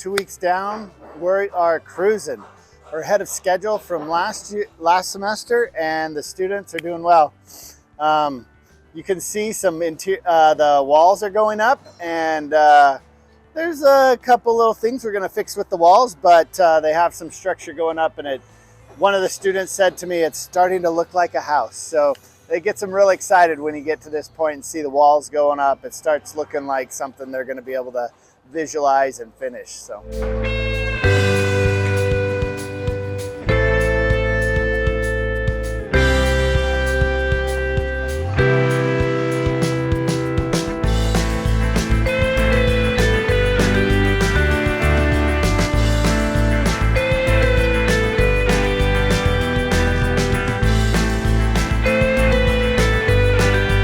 2 weeks down, we are cruising. We're ahead of schedule from last semester, and the students are doing well. You can see the walls are going up, and there's a couple little things we're going to fix with the walls, but they have some structure going up, and one of the students said to me, it's starting to look like a house. So it gets them really excited when you get to this point and see the walls going up. It starts looking like something they're going to be able to visualize and finish. So.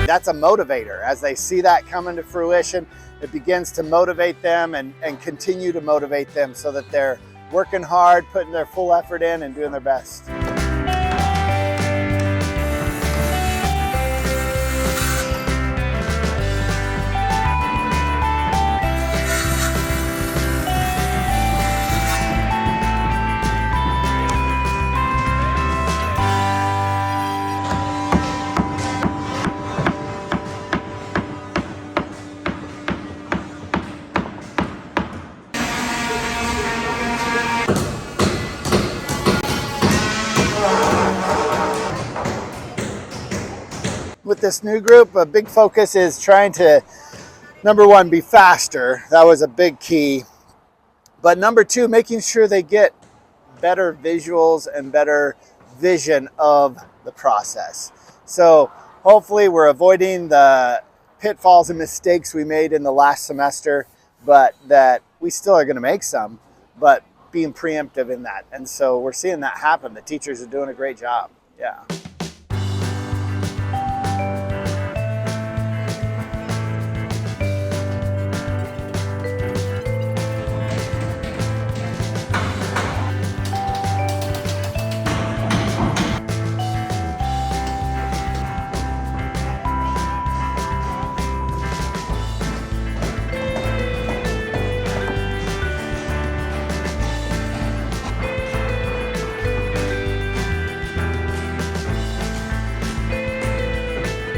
That's a motivator. As they see that coming to fruition, it begins to motivate them and continue to motivate them so that they're working hard, putting their full effort in and doing their best. With this new group, a big focus is trying to, number one, be faster. That was a big key. But number two, making sure they get better visuals and better vision of the process. So hopefully we're avoiding the pitfalls and mistakes we made in the last semester, but that we still are going to make some, but being preemptive in that. And so we're seeing that happen. The teachers are doing a great job. Yeah.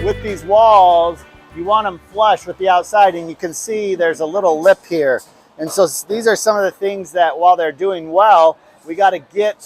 With these walls, you want them flush with the outside, and you can see there's a little lip here. And so these are some of the things that while they're doing well, we got to get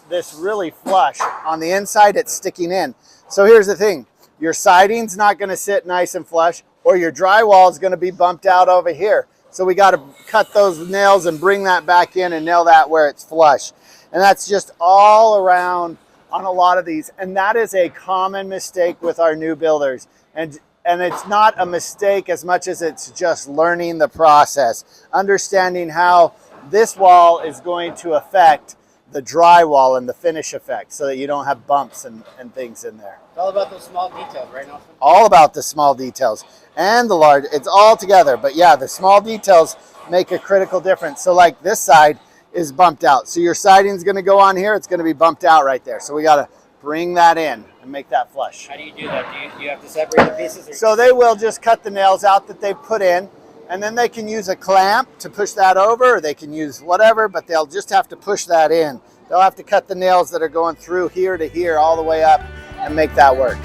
this really flush. On the inside, it's sticking in. So here's the thing. Your siding's not going to sit nice and flush, or your drywall is going to be bumped out over here. So we got to cut those nails and bring that back in and nail that where it's flush. And that's just all around on a lot of these, and that is a common mistake with our new builders, and it's not a mistake as much as it's just learning the process, understanding how this wall is going to affect the drywall and the finish effect so that you don't have bumps and things in there. It's all about those small details, right, Nelson? All about the small details and the large, it's all together, but yeah, the small details make a critical difference. So like this side is bumped out. So your siding's going to go on here. It's going to be bumped out right there. So we got to bring that in and make that flush. How do you do that? Do you have to separate the pieces? Or so they will just cut the nails out that they've put in, and then they can use a clamp to push that over, or they can use whatever, but they'll just have to push that in. They'll have to cut the nails that are going through here to here all the way up and make that work.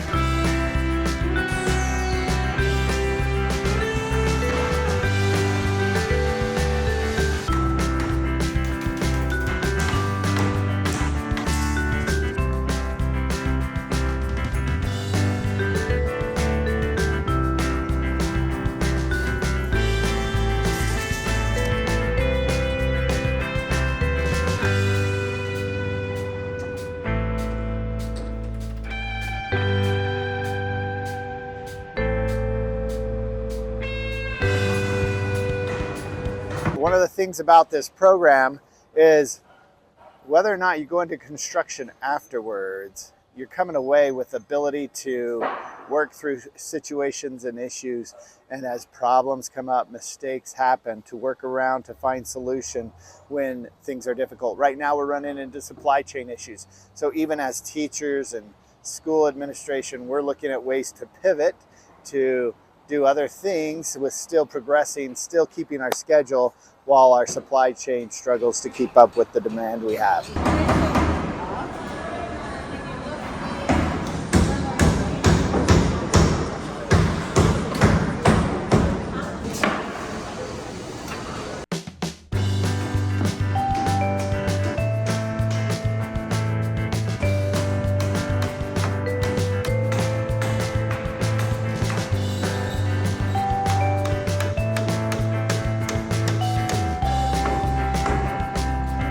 One of the things about this program is whether or not you go into construction afterwards, you're coming away with ability to work through situations and issues, and as problems come up, mistakes happen, to work around, to find solution when things are difficult. Right now we're running into supply chain issues. So even as teachers and school administration, we're looking at ways to pivot, to do other things with still progressing, still keeping our schedule, while our supply chain struggles to keep up with the demand we have.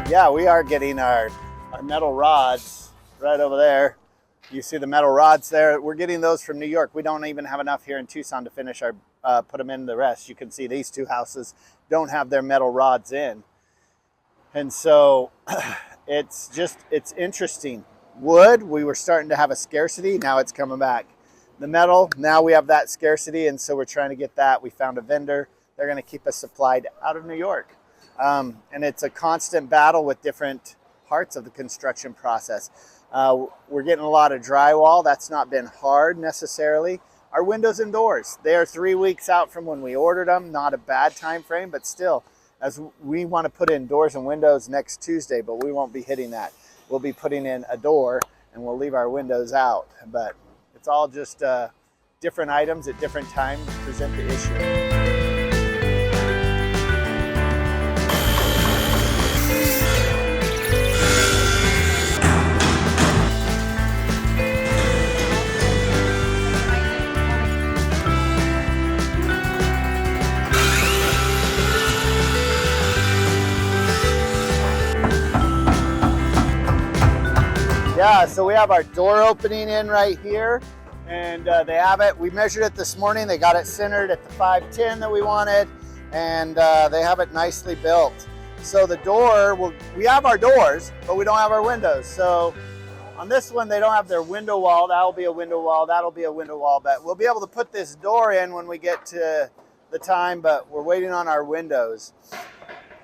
Yeah, we are getting our metal rods right over there. You see the metal rods there? We're getting those from New York. We don't even have enough here in Tucson to finish our, put them in the rest. You can see these two houses don't have their metal rods in. And so it's interesting. Wood, we were starting to have a scarcity. Now it's coming back. The metal, now we have that scarcity. And so we're trying to get that. We found a vendor. They're going to keep us supplied out of New York. And it's a constant battle with different parts of the construction process. We're getting a lot of drywall. That's not been hard necessarily. Our windows and doors, they are 3 weeks out from when we ordered them. Not a bad time frame, but still, as we want to put in doors and windows next Tuesday, but we won't be hitting that. We'll be putting in a door and we'll leave our windows out. But it's all just different items at different times present the issue. Yeah, so we have our door opening in right here, and they have it. We measured it this morning. They got it centered at the 510 that we wanted, and they have it nicely built. So the door, we have our doors, but we don't have our windows. So on this one, they don't have their window wall. That'll be a window wall. That'll be a window wall. But we'll be able to put this door in when we get to the time, but we're waiting on our windows.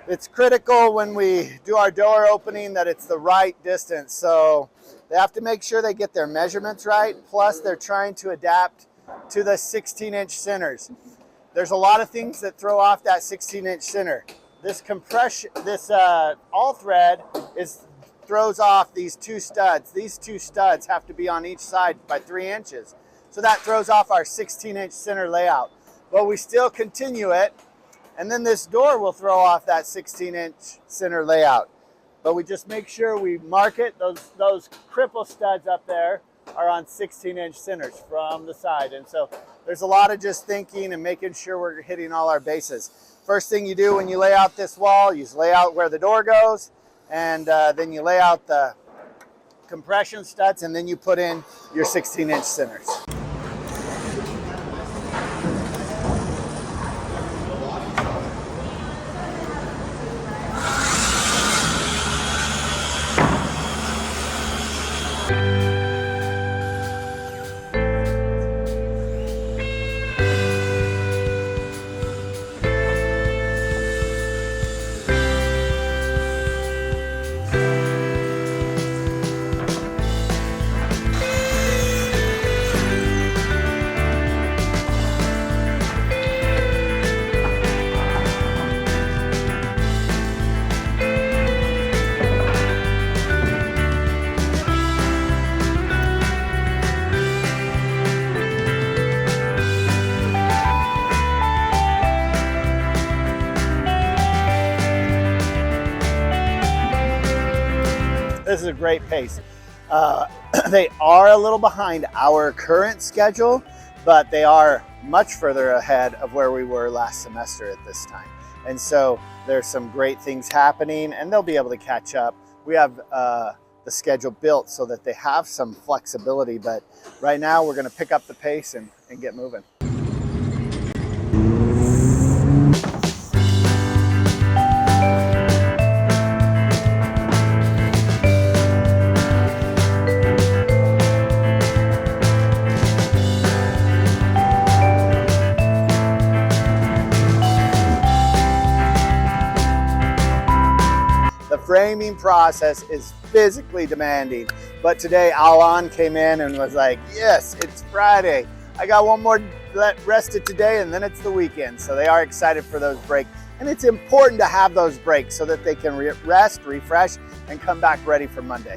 It's critical when we do our door opening that it's the right distance. So they have to make sure they get their measurements right. Plus they're trying to adapt to the 16-inch centers. There's a lot of things that throw off that 16-inch center. This compression, this all thread throws off these two studs. These two studs have to be on each side by 3 inches. So that throws off our 16-inch center layout. But we still continue it. And then this door will throw off that 16-inch center layout. But we just make sure we mark it. Those cripple studs up there are on 16-inch centers from the side. And so there's a lot of just thinking and making sure we're hitting all our bases. First thing you do when you lay out this wall, you lay out where the door goes, and then you lay out the compression studs, and then you put in your 16-inch centers. This is a great pace. They are a little behind our current schedule, but they are much further ahead of where we were last semester at this time. And so there's some great things happening, and they'll be able to catch up. We have the schedule built so that they have some flexibility, but right now we're going to pick up the pace and get moving. Framing process is physically demanding, but today Alan came in and was like, yes, it's Friday. I got one more rested today and then it's the weekend. So they are excited for those breaks. And it's important to have those breaks so that they can rest, refresh, and come back ready for Monday.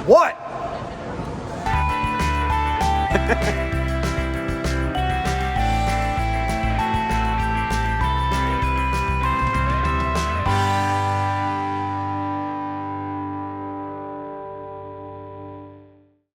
What?